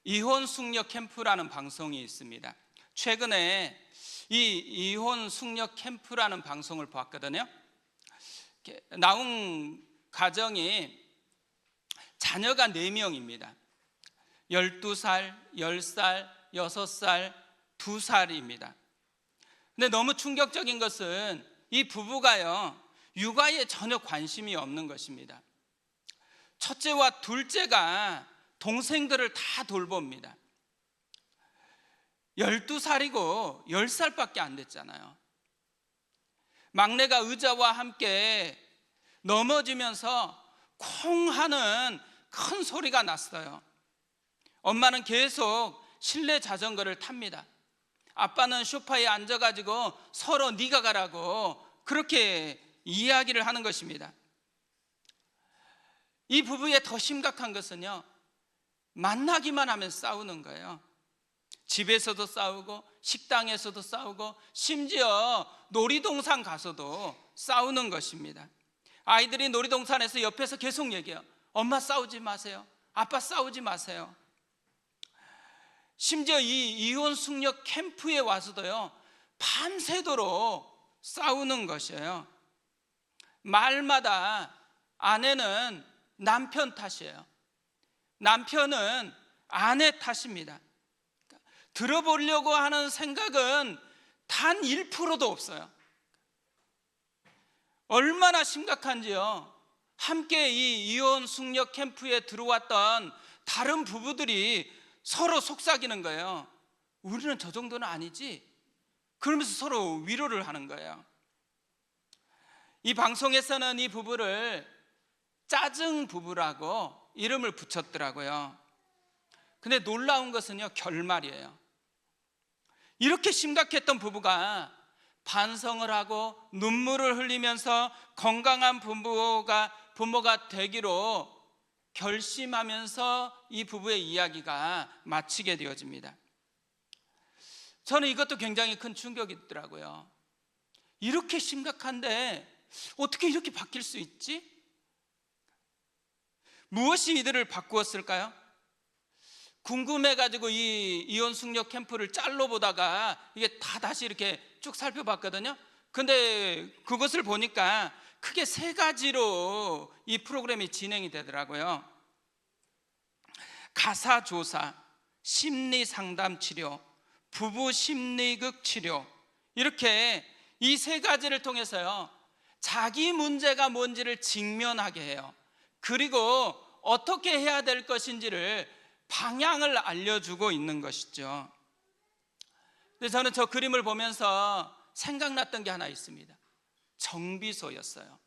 이혼 숙녀 캠프라는 방송이 있습니다. 최근에 이 이혼 숙녀 캠프라는 방송을 봤거든요. 나온 가정이 자녀가 4명입니다. 12살, 10살, 6살, 2살입니다. 근데 너무 충격적인 것은 이 부부가요, 육아에 전혀 관심이 없는 것입니다. 첫째와 둘째가 동생들을 다 돌봅니다. 12살이고 10살밖에 안 됐잖아요. 막내가 의자와 함께 넘어지면서 콩 하는 큰 소리가 났어요. 엄마는 계속 실내 자전거를 탑니다. 아빠는 소파에 앉아가지고 서로 네가 가라고 그렇게 이야기를 하는 것입니다. 이 부부의 더 심각한 것은요, 만나기만 하면 싸우는 거예요. 집에서도 싸우고 식당에서도 싸우고 심지어 놀이동산 가서도 싸우는 것입니다. 아이들이 놀이동산에서 옆에서 계속 얘기해요. 엄마 싸우지 마세요. 아빠 싸우지 마세요. 심지어 이 이혼 숙녀 캠프에 와서도요, 밤새도록 싸우는 것이에요. 말마다 아내는 남편 탓이에요. 남편은 아내 탓입니다. 들어보려고 하는 생각은 단 1%도 없어요. 얼마나 심각한지요. 함께 이 이혼 숙녀 캠프에 들어왔던 다른 부부들이 서로 속삭이는 거예요. 우리는 저 정도는 아니지? 그러면서 서로 위로를 하는 거예요. 이 방송에서는 이 부부를 짜증 부부라고 이름을 붙였더라고요. 근데 놀라운 것은요, 결말이에요. 이렇게 심각했던 부부가 반성을 하고 눈물을 흘리면서 건강한 부모가 되기로 결심하면서 이 부부의 이야기가 마치게 되어집니다. 저는 이것도 굉장히 큰 충격이더라고요. 이렇게 심각한데 어떻게 이렇게 바뀔 수 있지? 무엇이 이들을 바꾸었을까요? 궁금해가지고 이 이혼 숙녀 캠프를 짤로 보다가 이게 다 다시 이렇게 쭉 살펴봤거든요. 근데 그것을 보니까 크게 3가지로 이 프로그램이 진행이 되더라고요. 가사조사, 심리상담 치료, 부부 심리극 치료, 이렇게 이 3가지를 통해서요, 자기 문제가 뭔지를 직면하게 해요. 그리고 어떻게 해야 될 것인지를 방향을 알려주고 있는 것이죠. 근데 저는 저 그림을 보면서 생각났던 게 하나 있습니다. 정비소였어요.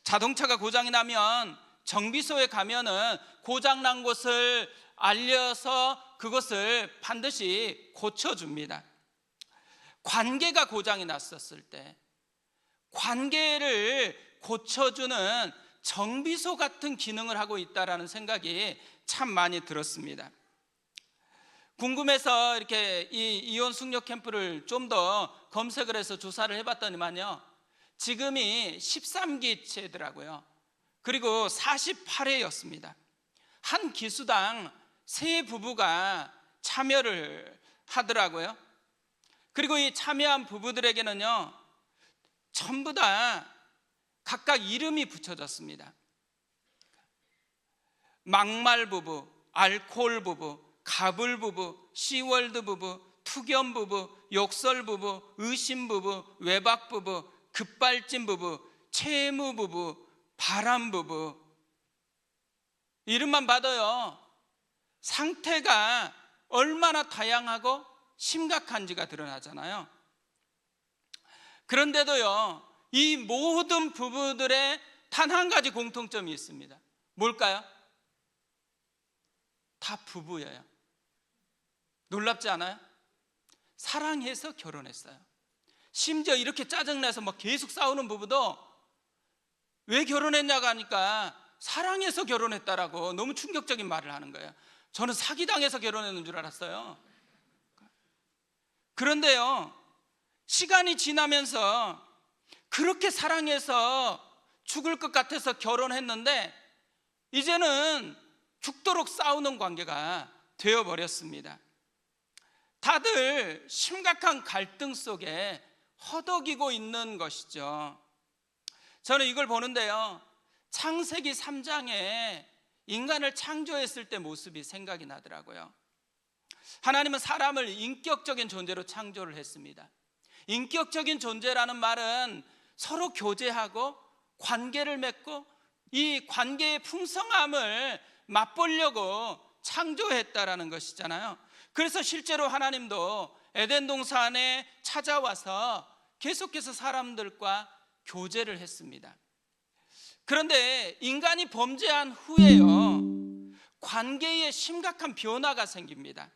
자동차가 고장이 나면 정비소에 가면은 고장난 곳을 알려서 그것을 반드시 고쳐줍니다. 관계가 고장이 났었을 때 관계를 고쳐주는 정비소 같은 기능을 하고 있다라는 생각이 참 많이 들었습니다. 궁금해서 이렇게 이 이혼 숙녀 캠프를 좀 더 검색을 해서 조사를 해봤더니만요, 지금이 13기째더라고요. 그리고 48회였습니다. 한 기수당 3부부가 참여를 하더라고요. 그리고 이 참여한 부부들에게는요, 전부 다 각각 이름이 붙여졌습니다. 막말 부부, 알코올 부부, 가불 부부, 시월드 부부, 투견 부부, 욕설 부부, 의심 부부, 외박 부부, 급발진 부부, 채무 부부, 바람 부부. 이름만 봐도요, 상태가 얼마나 다양하고 심각한지가 드러나잖아요. 그런데도요, 이 모든 부부들의 단 한 가지 공통점이 있습니다. 뭘까요? 다 부부예요. 놀랍지 않아요? 사랑해서 결혼했어요. 심지어 이렇게 짜증내서 막 계속 싸우는 부부도 왜 결혼했냐고 하니까 사랑해서 결혼했다라고 너무 충격적인 말을 하는 거예요. 저는 사기당해서 결혼했는 줄 알았어요. 그런데요, 시간이 지나면서 그렇게 사랑해서 죽을 것 같아서 결혼했는데 이제는 죽도록 싸우는 관계가 되어버렸습니다. 다들 심각한 갈등 속에 허덕이고 있는 것이죠. 저는 이걸 보는데요, 창세기 3장에 인간을 창조했을 때 모습이 생각이 나더라고요. 하나님은 사람을 인격적인 존재로 창조를 했습니다. 인격적인 존재라는 말은 서로 교제하고 관계를 맺고 이 관계의 풍성함을 맛보려고 창조했다라는 것이잖아요. 그래서 실제로 하나님도 에덴 동산에 찾아와서 계속해서 사람들과 교제를 했습니다. 그런데 인간이 범죄한 후에요, 관계에 심각한 변화가 생깁니다.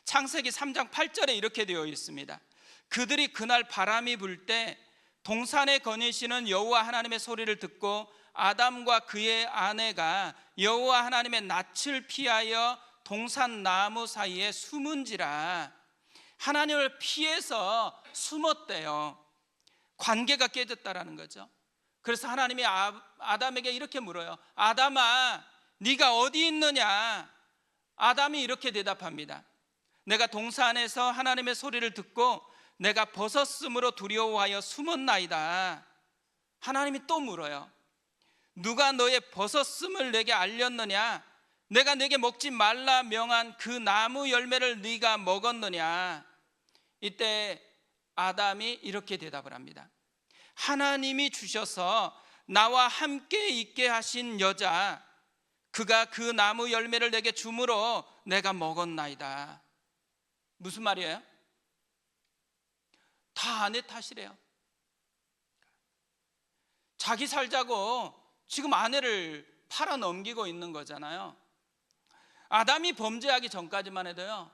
창세기 3장 8절에 이렇게 되어 있습니다. 그들이 그날 바람이 불 때 동산에 거니시는 여호와 하나님의 소리를 듣고 아담과 그의 아내가 여호와 하나님의 낯을 피하여 동산 나무 사이에 숨은지라. 하나님을 피해서 숨었대요. 관계가 깨졌다라는 거죠. 그래서 하나님이 아담에게 이렇게 물어요. 아담아, 네가 어디 있느냐? 아담이 이렇게 대답합니다. 내가 동산에서 하나님의 소리를 듣고 내가 벗었으므로 두려워하여 숨었나이다. 하나님이 또 물어요. 누가 너의 벗었음을 내게 알렸느냐? 내가 내게 먹지 말라 명한 그 나무 열매를 네가 먹었느냐? 이때 아담이 이렇게 대답을 합니다. 하나님이 주셔서 나와 함께 있게 하신 여자, 그가 그 나무 열매를 내게 주므로 내가 먹었나이다. 무슨 말이에요? 다 아내 탓이래요. 자기 살자고 지금 아내를 팔아 넘기고 있는 거잖아요. 아담이 범죄하기 전까지만 해도요,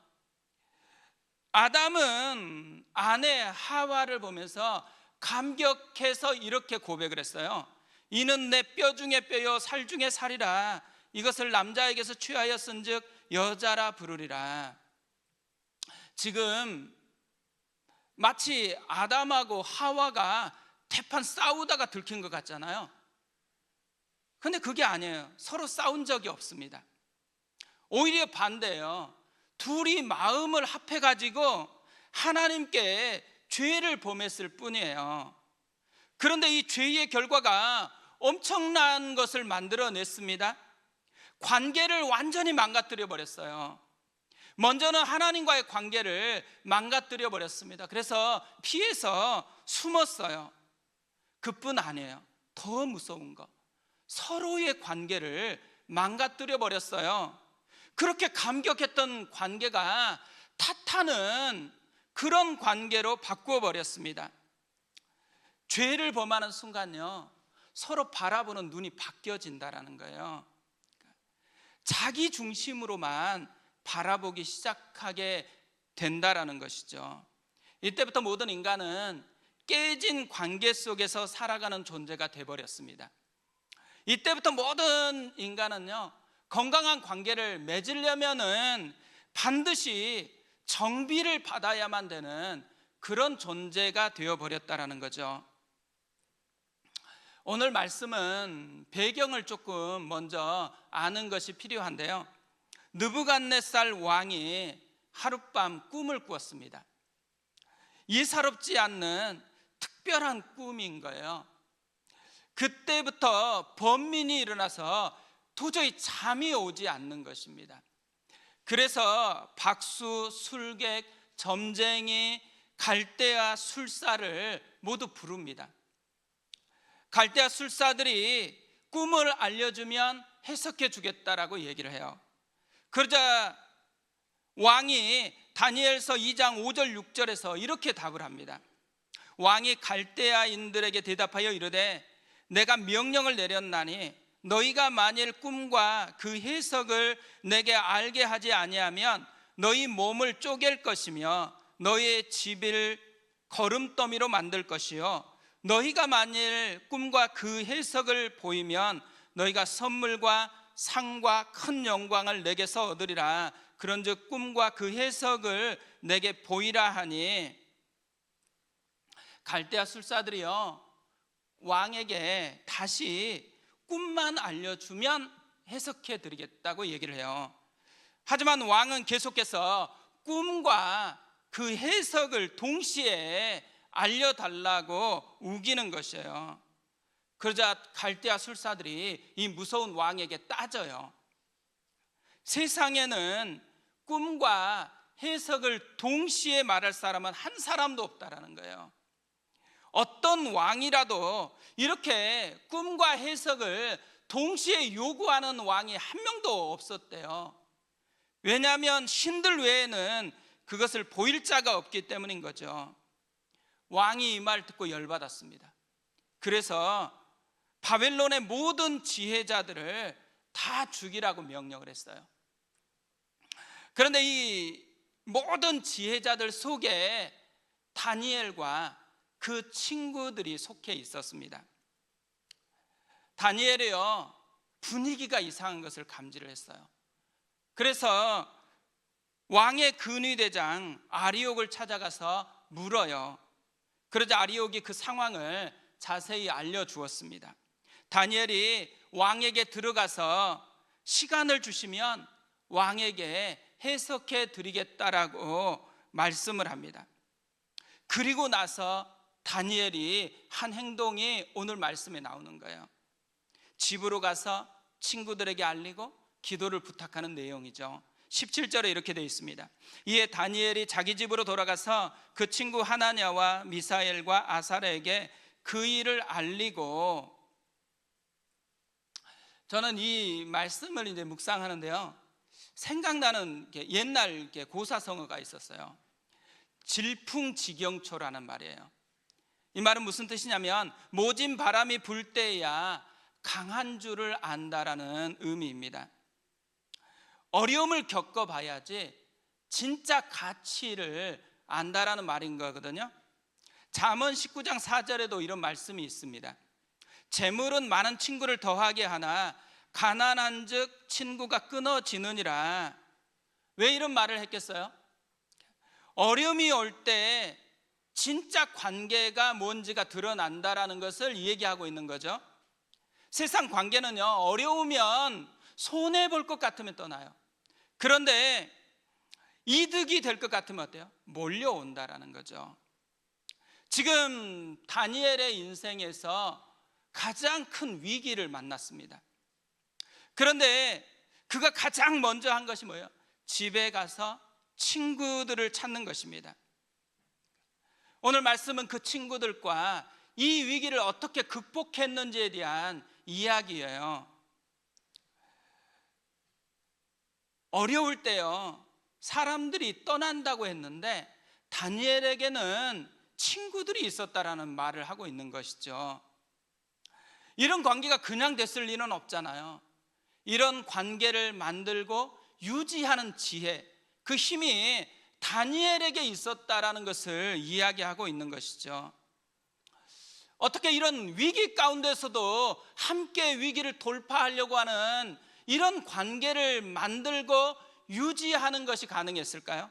아담은 아내 하와를 보면서 감격해서 이렇게 고백을 했어요. 이는 내 뼈 중에 뼈요 살 중에 살이라. 이것을 남자에게서 취하여 쓴즉 여자라 부르리라. 지금 마치 아담하고 하와가 대판 싸우다가 들킨 것 같잖아요. 근데 그게 아니에요. 서로 싸운 적이 없습니다. 오히려 반대예요. 둘이 마음을 합해가지고 하나님께 죄를 범했을 뿐이에요. 그런데 이 죄의 결과가 엄청난 것을 만들어냈습니다. 관계를 완전히 망가뜨려 버렸어요. 먼저는 하나님과의 관계를 망가뜨려 버렸습니다. 그래서 피해서 숨었어요. 그뿐 아니에요. 더 무서운 거, 서로의 관계를 망가뜨려 버렸어요. 그렇게 감격했던 관계가 탓하는 그런 관계로 바꾸어 버렸습니다. 죄를 범하는 순간요, 서로 바라보는 눈이 바뀌어진다라는 거예요. 자기 중심으로만 바라보기 시작하게 된다라는 것이죠. 이때부터 모든 인간은 깨진 관계 속에서 살아가는 존재가 되어버렸습니다. 이때부터 모든 인간은요, 건강한 관계를 맺으려면은 반드시 정비를 받아야만 되는 그런 존재가 되어버렸다라는 거죠. 오늘 말씀은 배경을 조금 먼저 아는 것이 필요한데요, 느부갓네살 왕이 하룻밤 꿈을 꾸었습니다. 예사롭지 않는 특별한 꿈인 거예요. 그때부터 번민이 일어나서 도저히 잠이 오지 않는 것입니다. 그래서 박수, 술객, 점쟁이, 갈대아 술사를 모두 부릅니다. 갈대아 술사들이 꿈을 알려주면 해석해 주겠다라고 얘기를 해요. 그러자 왕이 다니엘서 2장 5절 6절에서 이렇게 답을 합니다. 왕이 갈대아인들에게 대답하여 이르되 내가 명령을 내렸나니 너희가 만일 꿈과 그 해석을 내게 알게 하지 아니하면 너희 몸을 쪼갤 것이며 너희의 집을 거름더미로 만들 것이요 너희가 만일 꿈과 그 해석을 보이면 너희가 선물과 상과 큰 영광을 내게서 얻으리라. 그런즉 꿈과 그 해석을 내게 보이라 하니, 갈대아 술사들이요, 왕에게 다시 꿈만 알려주면 해석해 드리겠다고 얘기를 해요. 하지만 왕은 계속해서 꿈과 그 해석을 동시에 알려달라고 우기는 것이에요. 그러자 갈대아 술사들이 이 무서운 왕에게 따져요. 세상에는 꿈과 해석을 동시에 말할 사람은 한 사람도 없다라는 거예요. 어떤 왕이라도 이렇게 꿈과 해석을 동시에 요구하는 왕이 한 명도 없었대요. 왜냐하면 신들 외에는 그것을 보일 자가 없기 때문인 거죠. 왕이 이 말 듣고 열받았습니다. 그래서 바벨론의 모든 지혜자들을 다 죽이라고 명령을 했어요. 그런데 이 모든 지혜자들 속에 다니엘과 그 친구들이 속해 있었습니다. 다니엘이요, 분위기가 이상한 것을 감지를 했어요. 그래서 왕의 근위대장 아리옥을 찾아가서 물어요. 그러자 아리옥이 그 상황을 자세히 알려주었습니다. 다니엘이 왕에게 들어가서 시간을 주시면 왕에게 해석해 드리겠다라고 말씀을 합니다. 그리고 나서 다니엘이 한 행동이 오늘 말씀에 나오는 거예요. 집으로 가서 친구들에게 알리고 기도를 부탁하는 내용이죠. 17절에 이렇게 되어 있습니다. 이에 다니엘이 자기 집으로 돌아가서 그 친구 하나냐와 미사엘과 아사랴에게 그 일을 알리고, 저는 이 말씀을 이제 묵상하는데요, 생각나는 옛날 고사성어가 있었어요. 질풍지경초라는 말이에요. 이 말은 무슨 뜻이냐면 모진 바람이 불 때야 강한 줄을 안다라는 의미입니다. 어려움을 겪어봐야지 진짜 가치를 안다라는 말인 거거든요. 잠언 19장 4절에도 이런 말씀이 있습니다. 재물은 많은 친구를 더하게 하나 가난한 즉 친구가 끊어지느니라. 왜 이런 말을 했겠어요? 어려움이 올 때 진짜 관계가 뭔지가 드러난다라는 것을 얘기하고 있는 거죠. 세상 관계는요, 어려우면 손해볼 것 같으면 떠나요. 그런데 이득이 될 것 같으면 어때요? 몰려온다라는 거죠. 지금 다니엘의 인생에서 가장 큰 위기를 만났습니다. 그런데 그가 가장 먼저 한 것이 뭐예요? 집에 가서 친구들을 찾는 것입니다. 오늘 말씀은 그 친구들과 이 위기를 어떻게 극복했는지에 대한 이야기예요. 어려울 때요, 사람들이 떠난다고 했는데 다니엘에게는 친구들이 있었다라는 말을 하고 있는 것이죠. 이런 관계가 그냥 됐을 리는 없잖아요. 이런 관계를 만들고 유지하는 지혜, 그 힘이 다니엘에게 있었다라는 것을 이야기하고 있는 것이죠. 어떻게 이런 위기 가운데서도 함께 위기를 돌파하려고 하는 이런 관계를 만들고 유지하는 것이 가능했을까요?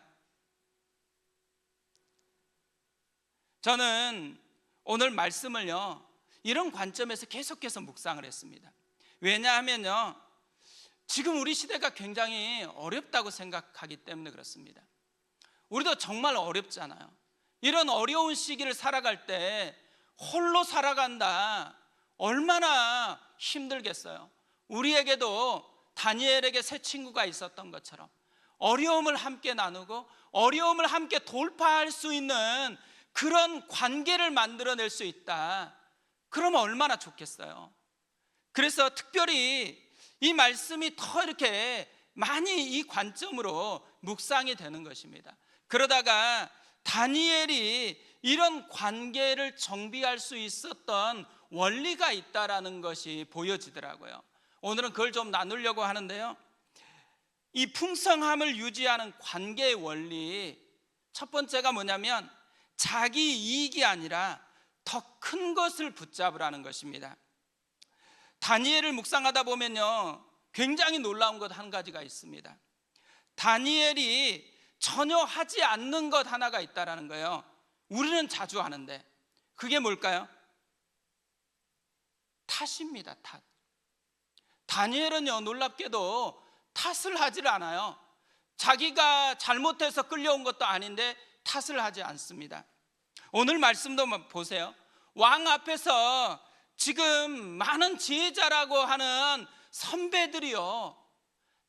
저는 오늘 말씀을요, 이런 관점에서 계속해서 묵상을 했습니다. 왜냐하면요, 지금 우리 시대가 굉장히 어렵다고 생각하기 때문에 그렇습니다. 우리도 정말 어렵잖아요. 이런 어려운 시기를 살아갈 때 홀로 살아간다, 얼마나 힘들겠어요. 우리에게도 다니엘에게 새 친구가 있었던 것처럼 어려움을 함께 나누고 어려움을 함께 돌파할 수 있는 그런 관계를 만들어낼 수 있다. 그러면 얼마나 좋겠어요. 그래서 특별히 이 말씀이 더 이렇게 많이 이 관점으로 묵상이 되는 것입니다. 그러다가 다니엘이 이런 관계를 정비할 수 있었던 원리가 있다라는 것이 보여지더라고요. 오늘은 그걸 좀 나누려고 하는데요, 이 풍성함을 유지하는 관계의 원리, 첫 번째가 뭐냐면 자기 이익이 아니라 더 큰 것을 붙잡으라는 것입니다. 다니엘을 묵상하다 보면요, 굉장히 놀라운 것 한 가지가 있습니다. 다니엘이 전혀 하지 않는 것 하나가 있다라는 거예요. 우리는 자주 하는데 그게 뭘까요? 탓입니다. 탓. 다니엘은요, 놀랍게도 탓을 하질 않아요. 자기가 잘못해서 끌려온 것도 아닌데 탓을 하지 않습니다. 오늘 말씀도 보세요. 왕 앞에서 지금 많은 지혜자라고 하는 선배들이요,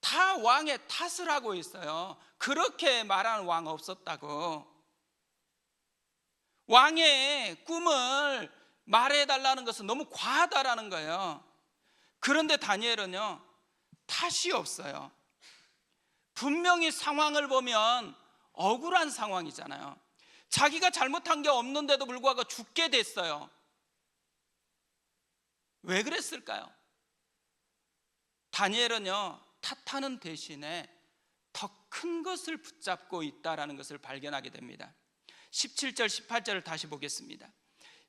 다 왕의 탓을 하고 있어요. 그렇게 말하는 왕 없었다고. 왕의 꿈을 말해달라는 것은 너무 과하다라는 거예요. 그런데 다니엘은요, 탓이 없어요. 분명히 상황을 보면 억울한 상황이잖아요. 자기가 잘못한 게 없는데도 불구하고 죽게 됐어요. 왜 그랬을까요? 다니엘은요, 탓하는 대신에 더 큰 것을 붙잡고 있다라는 것을 발견하게 됩니다. 17절 18절을 다시 보겠습니다.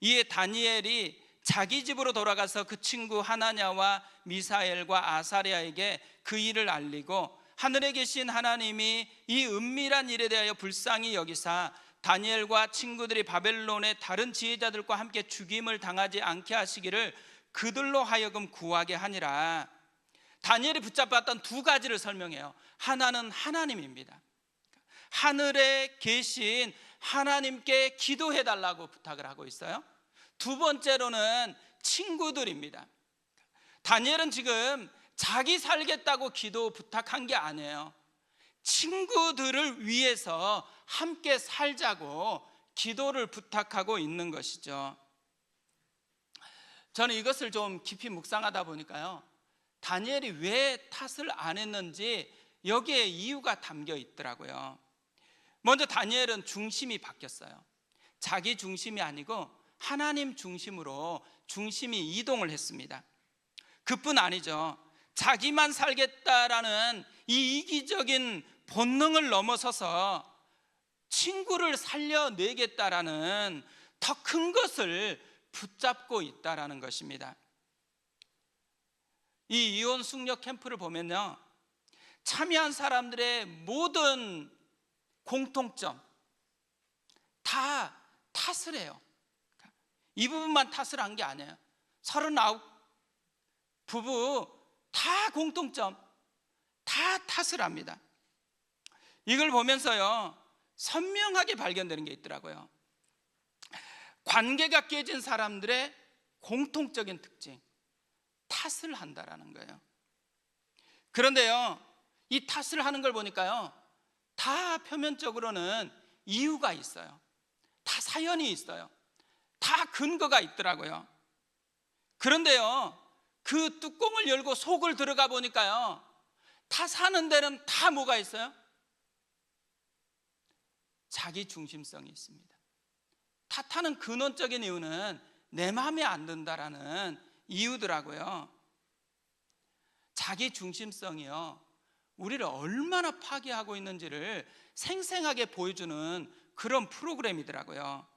이에 다니엘이 자기 집으로 돌아가서 그 친구 하나냐와 미사엘과 아사랴에게 그 일을 알리고 하늘에 계신 하나님이 이 은밀한 일에 대하여 불쌍히 여기사 다니엘과 친구들이 바벨론의 다른 지혜자들과 함께 죽임을 당하지 않게 하시기를 그들로 하여금 구하게 하니라. 다니엘이 붙잡았던 두 가지를 설명해요. 하나는 하나님입니다. 하늘에 계신 하나님께 기도해 달라고 부탁을 하고 있어요. 두 번째로는 친구들입니다. 다니엘은 지금 자기 살겠다고 기도 부탁한 게 아니에요. 친구들을 위해서 함께 살자고 기도를 부탁하고 있는 것이죠. 저는 이것을 좀 깊이 묵상하다 보니까요, 다니엘이 왜 탓을 안 했는지 여기에 이유가 담겨 있더라고요. 먼저 다니엘은 중심이 바뀌었어요. 자기 중심이 아니고 하나님 중심으로 중심이 이동을 했습니다. 그뿐 아니죠. 자기만 살겠다라는 이 이기적인 본능을 넘어서서 친구를 살려내겠다라는 더 큰 것을 붙잡고 있다라는 것입니다. 이 이혼 숙녀 캠프를 보면요, 참여한 사람들의 모든 공통점 다 탓을 해요. 이 부분만 탓을 한 게 아니에요. 39 부부 다 공통점, 다 탓을 합니다. 이걸 보면서요, 선명하게 발견되는 게 있더라고요. 관계가 깨진 사람들의 공통적인 특징, 탓을 한다라는 거예요. 그런데요, 이 탓을 하는 걸 보니까요, 다 표면적으로는 이유가 있어요. 다 사연이 있어요. 다 근거가 있더라고요. 그런데요, 그 뚜껑을 열고 속을 들어가 보니까요, 탓하는 데는 다 뭐가 있어요? 자기 중심성이 있습니다. 탓하는 근원적인 이유는 내 마음에 안 든다라는 이유더라고요. 자기 중심성이요, 우리를 얼마나 파괴하고 있는지를 생생하게 보여주는 그런 프로그램이더라고요.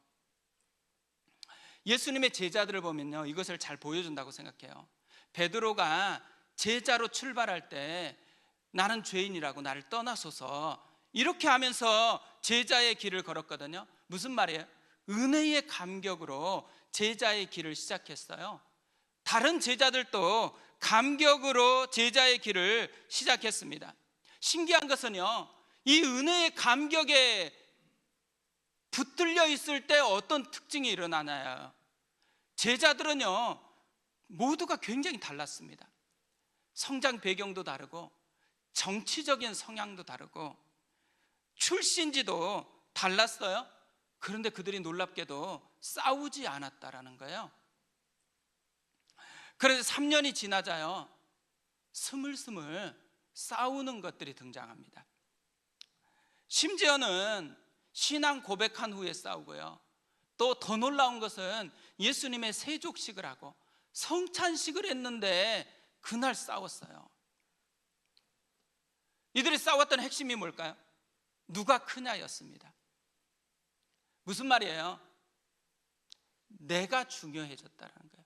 예수님의 제자들을 보면요, 이것을 잘 보여준다고 생각해요. 베드로가 제자로 출발할 때 나는 죄인이라고 나를 떠나소서 이렇게 하면서 제자의 길을 걸었거든요. 무슨 말이에요? 은혜의 감격으로 제자의 길을 시작했어요. 다른 제자들도 감격으로 제자의 길을 시작했습니다. 신기한 것은요, 이 은혜의 감격에 붙들려 있을 때 어떤 특징이 일어나나요? 제자들은요, 모두가 굉장히 달랐습니다. 성장 배경도 다르고 정치적인 성향도 다르고 출신지도 달랐어요. 그런데 그들이 놀랍게도 싸우지 않았다라는 거예요. 그래서 3년이 지나자요, 스물스물 싸우는 것들이 등장합니다. 심지어는 신앙 고백한 후에 싸우고요, 또 더 놀라운 것은 예수님의 세족식을 하고 성찬식을 했는데 그날 싸웠어요. 이들이 싸웠던 핵심이 뭘까요? 누가 크냐였습니다. 무슨 말이에요? 내가 중요해졌다는 거예요.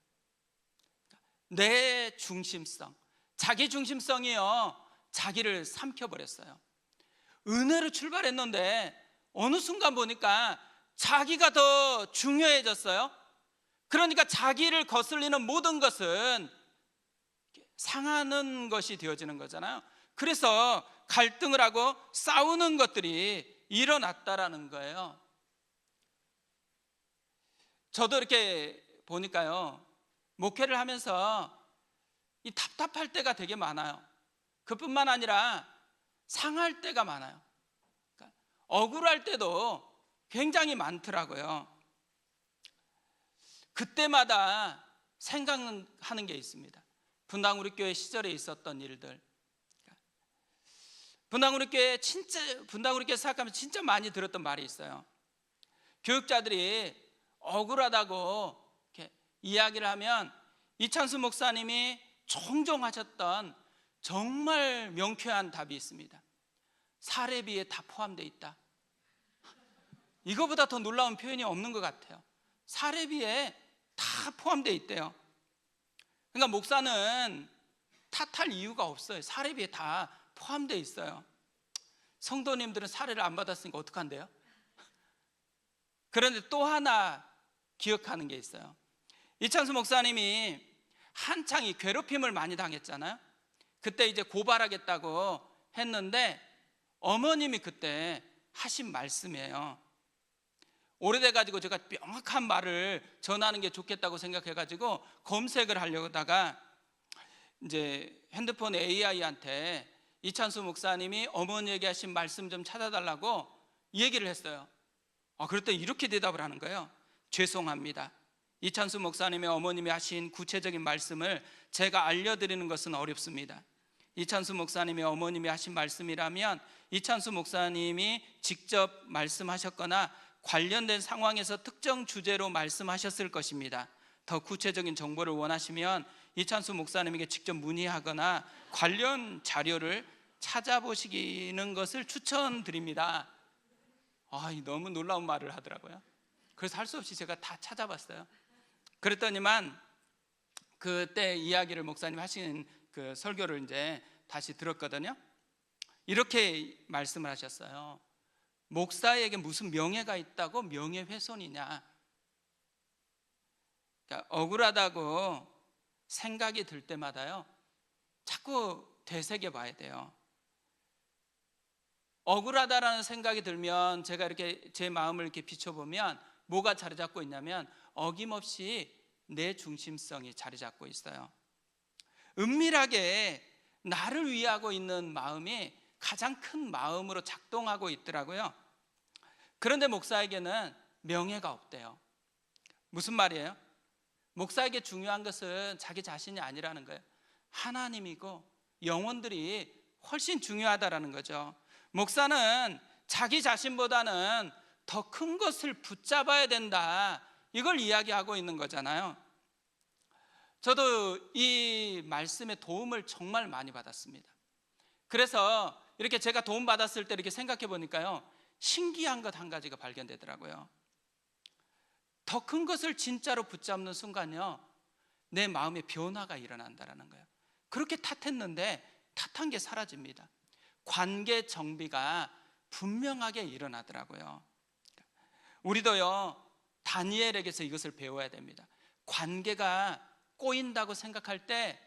내 중심성, 자기 중심성이요, 자기를 삼켜버렸어요. 은혜로 출발했는데 어느 순간 보니까 자기가 더 중요해졌어요. 그러니까 자기를 거슬리는 모든 것은 상하는 것이 되어지는 거잖아요. 그래서 갈등을 하고 싸우는 것들이 일어났다라는 거예요. 저도 이렇게 보니까요, 목회를 하면서 이 답답할 때가 되게 많아요. 그뿐만 아니라 상할 때가 많아요. 그러니까 억울할 때도 굉장히 많더라고요. 그때마다 생각하는 게 있습니다. 분당우리교회 시절에 있었던 일들. 분당우리교회 생각하면 진짜 많이 들었던 말이 있어요. 교육자들이 억울하다고 이렇게 이야기를 하면 이찬수 목사님이 종종 하셨던 정말 명쾌한 답이 있습니다. 사례비에 다 포함되어 있다. 이거보다 더 놀라운 표현이 없는 것 같아요. 사례비에 다 포함되어 있대요. 그러니까 목사는 탓할 이유가 없어요. 사례비에 다 포함되어 있어요. 성도님들은 사례를 안 받았으니까 어떡한데요? 그런데 또 하나 기억하는 게 있어요. 이찬수 목사님이 한창 이 괴롭힘을 많이 당했잖아요. 그때 이제 고발하겠다고 했는데 어머님이 그때 하신 말씀이에요. 오래돼가지고 제가 명확한 말을 전하는 게 좋겠다고 생각해가지고 검색을 하려고 하다가 이제 핸드폰 AI한테 이찬수 목사님이 어머니에게 하신 말씀 좀 찾아달라고 얘기를 했어요. 그랬더니 이렇게 대답을 하는 거예요. 죄송합니다. 이찬수 목사님의 어머님이 하신 구체적인 말씀을 제가 알려드리는 것은 어렵습니다. 이찬수 목사님의 어머님이 하신 말씀이라면 이찬수 목사님이 직접 말씀하셨거나 관련된 상황에서 특정 주제로 말씀하셨을 것입니다. 더 구체적인 정보를 원하시면 이찬수 목사님에게 직접 문의하거나 관련 자료를 찾아보시는 것을 추천드립니다. 너무 놀라운 말을 하더라고요. 그래서 할 수 없이 제가 다 찾아봤어요. 그랬더니만 그때 이야기를 목사님 하신 그 설교를 이제 다시 들었거든요. 이렇게 말씀을 하셨어요. 목사에게 무슨 명예가 있다고 명예훼손이냐. 그러니까 억울하다고 생각이 들 때마다요, 자꾸 되새겨 봐야 돼요. 억울하다라는 생각이 들면 제가 이렇게 제 마음을 이렇게 비춰보면 뭐가 자리 잡고 있냐면 어김없이 내 중심성이 자리 잡고 있어요. 은밀하게 나를 위하고 있는 마음이 가장 큰 마음으로 작동하고 있더라고요. 그런데 목사에게는 명예가 없대요. 무슨 말이에요? 목사에게 중요한 것은 자기 자신이 아니라는 거예요. 하나님이고 영혼들이 훨씬 중요하다라는 거죠. 목사는 자기 자신보다는 더 큰 것을 붙잡아야 된다, 이걸 이야기하고 있는 거잖아요. 저도 이 말씀의 도움을 정말 많이 받았습니다. 그래서 이렇게 제가 도움 받았을 때 이렇게 생각해 보니까요, 신기한 것 한 가지가 발견되더라고요. 더 큰 것을 진짜로 붙잡는 순간요, 내 마음의 변화가 일어난다는 거예요. 그렇게 탓했는데 탓한 게 사라집니다. 관계 정비가 분명하게 일어나더라고요. 우리도요, 다니엘에게서 이것을 배워야 됩니다. 관계가 꼬인다고 생각할 때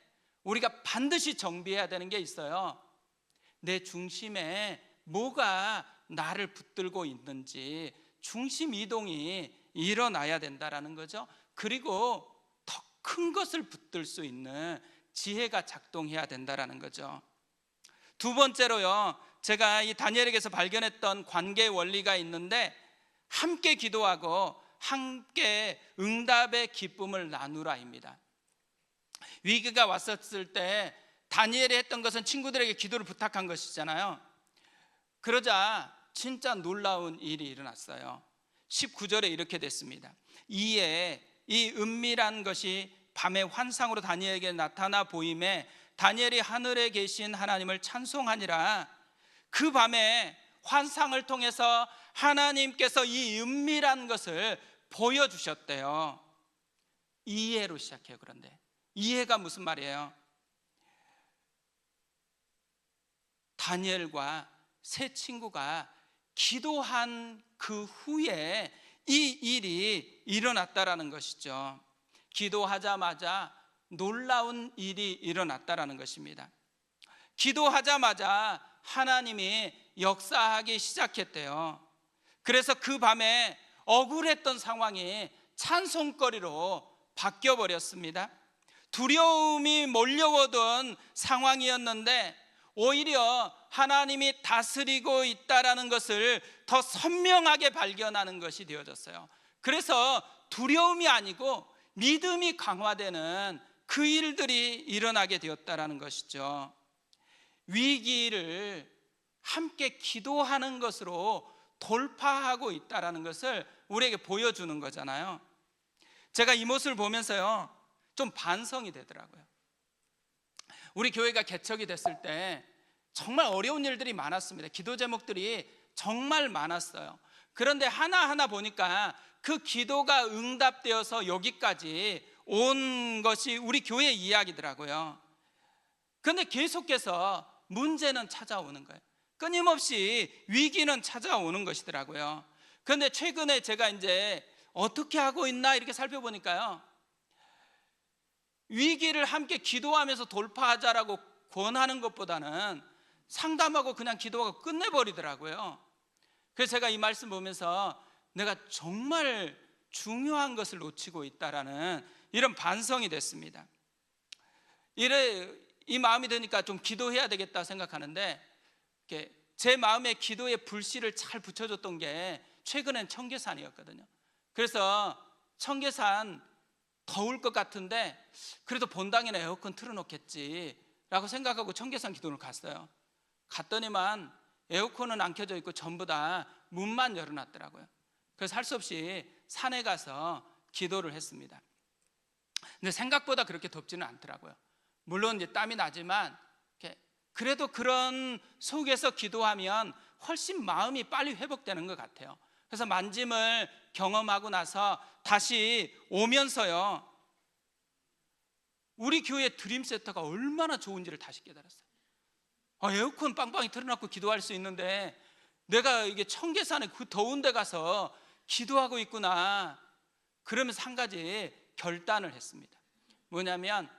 우리가 반드시 정비해야 되는 게 있어요. 내 중심에 뭐가 나를 붙들고 있는지 중심 이동이 일어나야 된다라는 거죠. 그리고 더 큰 것을 붙들 수 있는 지혜가 작동해야 된다라는 거죠. 두 번째로요, 제가 이 다니엘에게서 발견했던 관계의 원리가 있는데, 함께 기도하고 함께 응답의 기쁨을 나누라입니다. 위기가 왔었을 때 다니엘이 했던 것은 친구들에게 기도를 부탁한 것이잖아요. 그러자 진짜 놀라운 일이 일어났어요. 19절에 이렇게 됐습니다. 이에 이 은밀한 것이 밤의 환상으로 다니엘에게 나타나 보임에 다니엘이 하늘에 계신 하나님을 찬송하니라. 그 밤에 환상을 통해서 하나님께서 이 은밀한 것을 보여주셨대요. 이해로 시작해요. 그런데 이해가 무슨 말이에요? 다니엘과 세 친구가 기도한 그 후에 이 일이 일어났다라는 것이죠. 기도하자마자 놀라운 일이 일어났다라는 것입니다. 기도하자마자 하나님이 역사하기 시작했대요. 그래서 그 밤에 억울했던 상황이 찬송거리로 바뀌어버렸습니다. 두려움이 몰려오던 상황이었는데 오히려 하나님이 다스리고 있다라는 것을 더 선명하게 발견하는 것이 되어졌어요. 그래서 두려움이 아니고 믿음이 강화되는 그 일들이 일어나게 되었다라는 것이죠. 위기를 함께 기도하는 것으로 돌파하고 있다라는 것을 우리에게 보여주는 거잖아요. 제가 이 모습을 보면서요, 좀 반성이 되더라고요. 우리 교회가 개척이 됐을 때 정말 어려운 일들이 많았습니다. 기도 제목들이 정말 많았어요. 그런데 하나하나 보니까 그 기도가 응답되어서 여기까지 온 것이 우리 교회 이야기더라고요. 그런데 계속해서 문제는 찾아오는 거예요. 끊임없이 위기는 찾아오는 것이더라고요. 그런데 최근에 제가 이제 어떻게 하고 있나 이렇게 살펴보니까요, 위기를 함께 기도하면서 돌파하자라고 권하는 것보다는 상담하고 그냥 기도하고 끝내버리더라고요. 그래서 제가 이 말씀 보면서 내가 정말 중요한 것을 놓치고 있다라는 이런 반성이 됐습니다. 이 마음이 드니까 좀 기도해야 되겠다 생각하는데, 제 마음에 기도의 불씨를 잘 붙여줬던 게 최근엔 청계산이었거든요. 그래서 청계산 더울 것 같은데 그래도 본당에는 에어컨 틀어놓겠지 라고 생각하고 청계산 기도를 갔어요. 갔더니만 에어컨은 안 켜져 있고 전부 다 문만 열어놨더라고요. 그래서 할 수 없이 산에 가서 기도를 했습니다. 근데 생각보다 그렇게 덥지는 않더라고요. 물론 이제 땀이 나지만 그래도 그런 속에서 기도하면 훨씬 마음이 빨리 회복되는 것 같아요. 그래서 만짐을 경험하고 나서 다시 오면서요, 우리 교회 드림센터가 얼마나 좋은지를 다시 깨달았어요. 에어컨 빵빵히 틀어놓고 기도할 수 있는데 내가 이게 청계산에 그 더운 데 가서 기도하고 있구나. 그러면서 한 가지 결단을 했습니다. 뭐냐면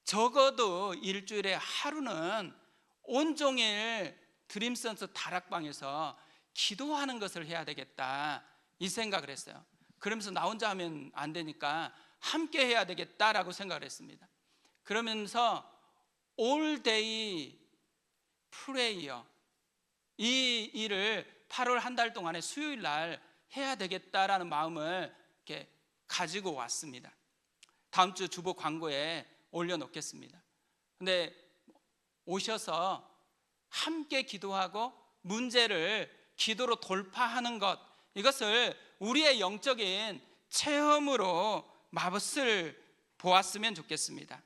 적어도 일주일에 하루는 온종일 드림센터 다락방에서 기도하는 것을 해야 되겠다, 이 생각을 했어요. 그러면서 나 혼자 하면 안 되니까 함께 해야 되겠다라고 생각을 했습니다. 그러면서 All Day Prayer, 이 일을 8월 한 달 동안에 수요일 날 해야 되겠다라는 마음을 이렇게 가지고 왔습니다. 다음 주 주보 광고에 올려놓겠습니다. 근데 오셔서 함께 기도하고 문제를 기도로 돌파하는 것, 이것을 우리의 영적인 체험으로 맛을 보았으면 좋겠습니다.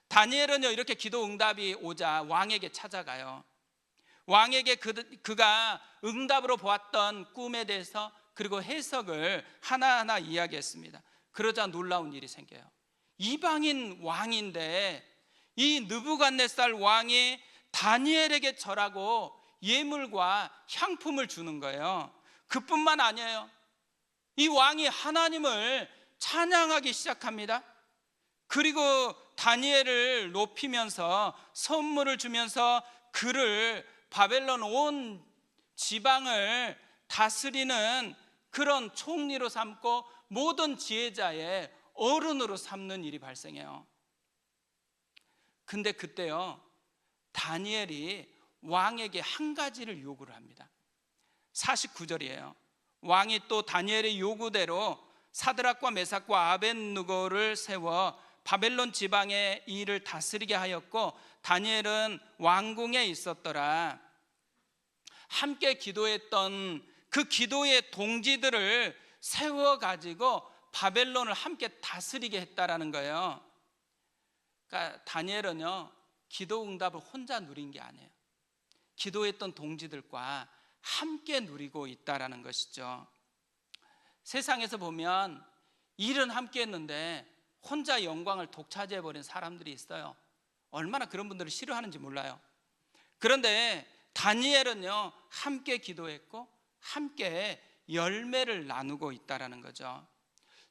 다니엘은요, 이렇게 기도 응답이 오자 왕에게 찾아가요. 왕에게 그가 응답으로 보았던 꿈에 대해서 그리고 해석을 하나하나 이야기했습니다. 그러자 놀라운 일이 생겨요. 이방인 왕인데 이 느부갓네살 왕이 다니엘에게 절하고 예물과 향품을 주는 거예요. 그뿐만 아니에요. 이 왕이 하나님을 찬양하기 시작합니다. 그리고 다니엘을 높이면서 선물을 주면서 그를 바벨론 온 지방을 다스리는 그런 총리로 삼고 모든 지혜자의 어른으로 삼는 일이 발생해요. 근데 그때요, 다니엘이 왕에게 한 가지를 요구를 합니다. 49절이에요. 왕이 또 다니엘의 요구대로 사드락과 메삭과 아벳느고를 세워 바벨론 지방의 일을 다스리게 하였고 다니엘은 왕궁에 있었더라. 함께 기도했던 그 기도의 동지들을 세워가지고 바벨론을 함께 다스리게 했다라는 거예요. 그러니까 다니엘은요, 기도 응답을 혼자 누린 게 아니에요. 기도했던 동지들과 함께 누리고 있다라는 것이죠. 세상에서 보면 일은 함께 했는데 혼자 영광을 독차지해버린 사람들이 있어요. 얼마나 그런 분들을 싫어하는지 몰라요. 그런데 다니엘은요, 함께 기도했고 함께 열매를 나누고 있다라는 거죠.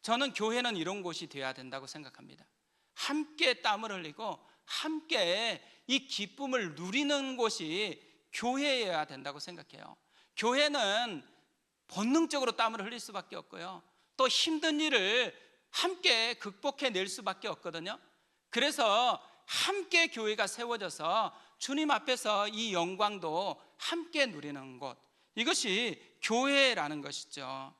저는 교회는 이런 곳이 되어야 된다고 생각합니다. 함께 땀을 흘리고 함께 이 기쁨을 누리는 곳이 교회여야 된다고 생각해요. 교회는 본능적으로 땀을 흘릴 수밖에 없고요, 또 힘든 일을 함께 극복해낼 수밖에 없거든요. 그래서 함께 교회가 세워져서 주님 앞에서 이 영광도 함께 누리는 곳, 이것이 교회라는 것이죠.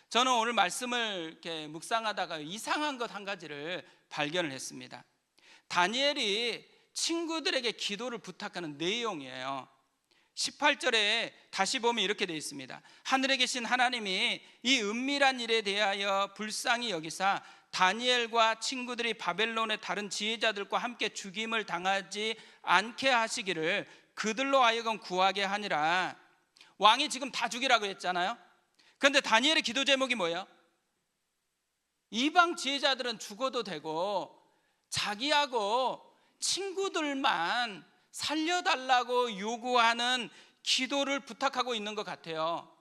저는 오늘 말씀을 이렇게 묵상하다가 이상한 것 한 가지를 발견을 했습니다. 다니엘이 친구들에게 기도를 부탁하는 내용이에요. 18절에 다시 보면 이렇게 되어 있습니다. 하늘에 계신 하나님이 이 은밀한 일에 대하여 불쌍히 여기사 다니엘과 친구들이 바벨론의 다른 지혜자들과 함께 죽임을 당하지 않게 하시기를 그들로 하여금 구하게 하니라. 왕이 지금 다 죽이라고 했잖아요. 그런데 다니엘의 기도 제목이 뭐예요? 이방 지혜자들은 죽어도 되고 자기하고 친구들만 살려달라고 요구하는 기도를 부탁하고 있는 것 같아요.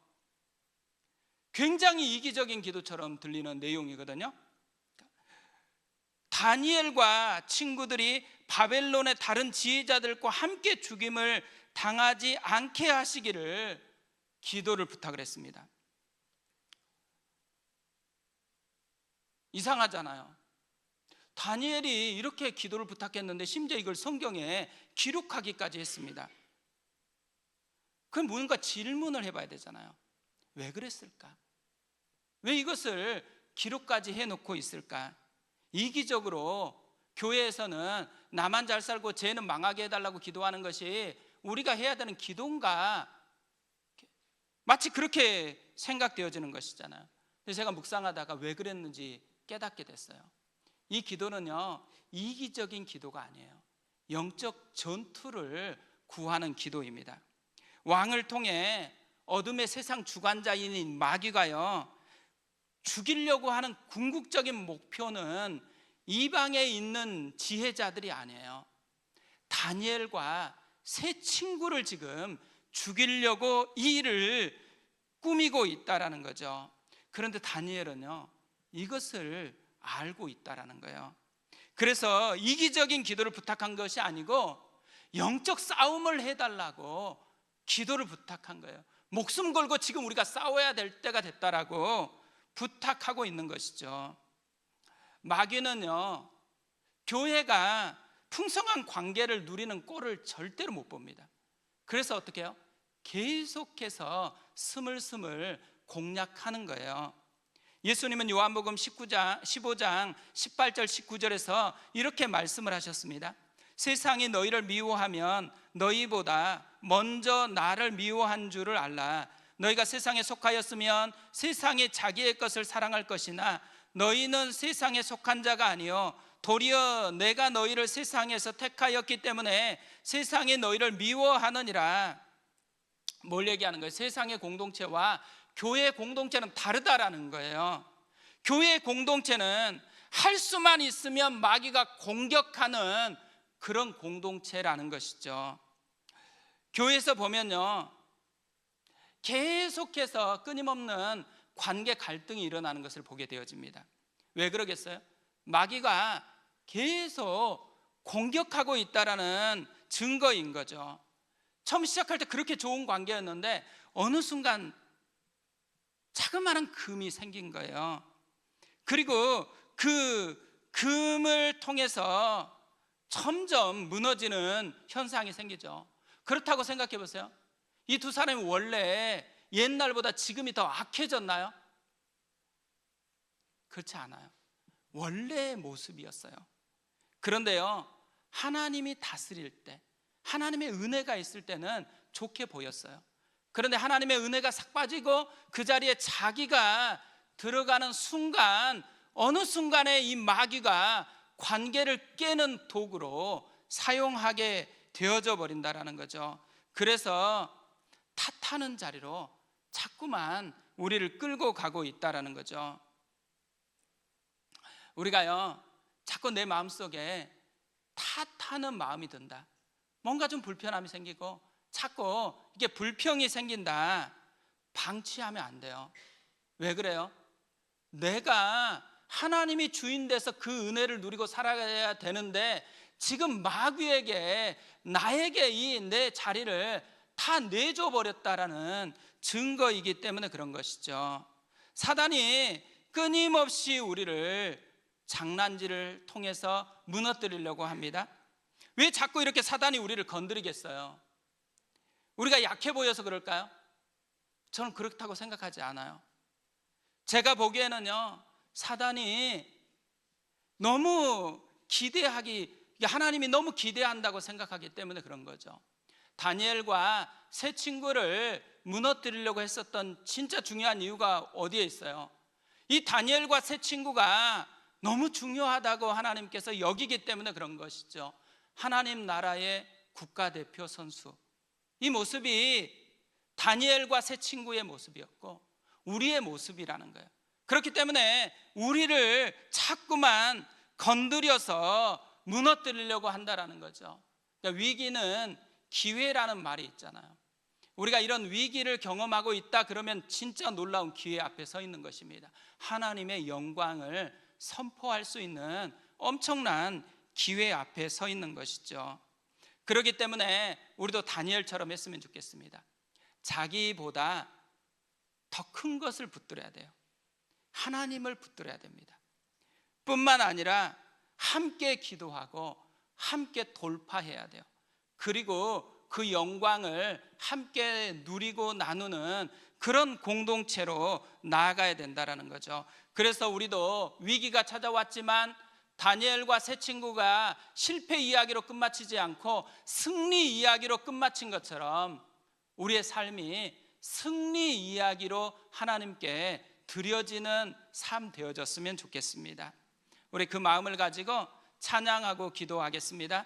굉장히 이기적인 기도처럼 들리는 내용이거든요. 다니엘과 친구들이 바벨론의 다른 지혜자들과 함께 죽임을 당하지 않게 하시기를 기도를 부탁을 했습니다. 이상하잖아요. 다니엘이 이렇게 기도를 부탁했는데 심지어 이걸 성경에 기록하기까지 했습니다. 그럼 뭔가 질문을 해봐야 되잖아요. 왜 그랬을까? 왜 이것을 기록까지 해놓고 있을까? 이기적으로 교회에서는 나만 잘 살고 쟤는 망하게 해달라고 기도하는 것이 우리가 해야 되는 기도인가? 마치 그렇게 생각되어지는 것이잖아요. 그래서 제가 묵상하다가 왜 그랬는지 깨닫게 됐어요. 이 기도는요, 이기적인 기도가 아니에요. 영적 전투를 구하는 기도입니다. 왕을 통해 어둠의 세상 주관자인 마귀가요, 죽이려고 하는 궁극적인 목표는 이방에 있는 지혜자들이 아니에요. 다니엘과 세 친구를 지금 죽이려고 이 일을 꾸미고 있다라는 거죠. 그런데 다니엘은요, 이것을 알고 있다라는 거예요. 그래서 이기적인 기도를 부탁한 것이 아니고 영적 싸움을 해달라고 기도를 부탁한 거예요. 목숨 걸고 지금 우리가 싸워야 될 때가 됐다라고 부탁하고 있는 것이죠. 마귀는요, 교회가 풍성한 관계를 누리는 꼴을 절대로 못 봅니다. 그래서 어떻게 해요? 계속해서 스물스물 공략하는 거예요. 예수님은 요한복음 15장 18절 19절에서 이렇게 말씀을 하셨습니다. 세상이 너희를 미워하면 너희보다 먼저 나를 미워한 줄을 알라. 너희가 세상에 속하였으면 세상이 자기의 것을 사랑할 것이나 너희는 세상에 속한 자가 아니요 도리어 내가 너희를 세상에서 택하였기 때문에 세상이 너희를 미워하느니라. 뭘 얘기하는 거예요? 세상의 공동체와 교회 공동체는 다르다라는 거예요. 교회 공동체는 할 수만 있으면 마귀가 공격하는 그런 공동체라는 것이죠. 교회에서 보면요, 계속해서 끊임없는 관계 갈등이 일어나는 것을 보게 되어집니다. 왜 그러겠어요? 마귀가 계속 공격하고 있다라는 증거인 거죠. 처음 시작할 때 그렇게 좋은 관계였는데 어느 순간 자그마한 금이 생긴 거예요. 그리고 그 금을 통해서 점점 무너지는 현상이 생기죠. 그렇다고 생각해 보세요. 이 두 사람이 원래 옛날보다 지금이 더 악해졌나요? 그렇지 않아요. 원래의 모습이었어요. 그런데요, 하나님이 다스릴 때, 하나님의 은혜가 있을 때는 좋게 보였어요. 그런데 하나님의 은혜가 싹 빠지고 그 자리에 자기가 들어가는 순간, 어느 순간에 이 마귀가 관계를 깨는 도구로 사용하게 되어져 버린다라는 거죠. 그래서 탓하는 자리로 자꾸만 우리를 끌고 가고 있다라는 거죠. 우리가요, 자꾸 내 마음속에 탓하는 마음이 든다, 뭔가 좀 불편함이 생기고 자꾸 이게 불평이 생긴다, 방치하면 안 돼요. 왜 그래요? 내가 하나님이 주인 돼서 그 은혜를 누리고 살아가야 되는데 지금 마귀에게 나에게 이 내 자리를 다 내줘 버렸다라는 증거이기 때문에 그런 것이죠. 사단이 끊임없이 우리를 장난질을 통해서 무너뜨리려고 합니다. 왜 자꾸 이렇게 사단이 우리를 건드리겠어요? 우리가 약해 보여서 그럴까요? 저는 그렇다고 생각하지 않아요. 제가 보기에는요, 사단이 너무 하나님이 너무 기대한다고 생각하기 때문에 그런 거죠. 다니엘과 세 친구를 무너뜨리려고 했었던 진짜 중요한 이유가 어디에 있어요? 이 다니엘과 세 친구가 너무 중요하다고 하나님께서 여기기 때문에 그런 것이죠. 하나님 나라의 국가대표 선수, 이 모습이 다니엘과 세 친구의 모습이었고 우리의 모습이라는 거예요. 그렇기 때문에 우리를 자꾸만 건드려서 무너뜨리려고 한다라는 거죠. 그러니까 위기는 기회라는 말이 있잖아요. 우리가 이런 위기를 경험하고 있다 그러면 진짜 놀라운 기회 앞에 서 있는 것입니다. 하나님의 영광을 선포할 수 있는 엄청난 기회 앞에 서 있는 것이죠. 그렇기 때문에 우리도 다니엘처럼 했으면 좋겠습니다. 자기보다 더 큰 것을 붙들어야 돼요. 하나님을 붙들어야 됩니다. 뿐만 아니라 함께 기도하고 함께 돌파해야 돼요. 그리고 그 영광을 함께 누리고 나누는 그런 공동체로 나아가야 된다는 거죠. 그래서 우리도 위기가 찾아왔지만 다니엘과 세 친구가 실패 이야기로 끝마치지 않고 승리 이야기로 끝마친 것처럼 우리의 삶이 승리 이야기로 하나님께 드려지는 삶 되어졌으면 좋겠습니다. 우리 그 마음을 가지고 찬양하고 기도하겠습니다.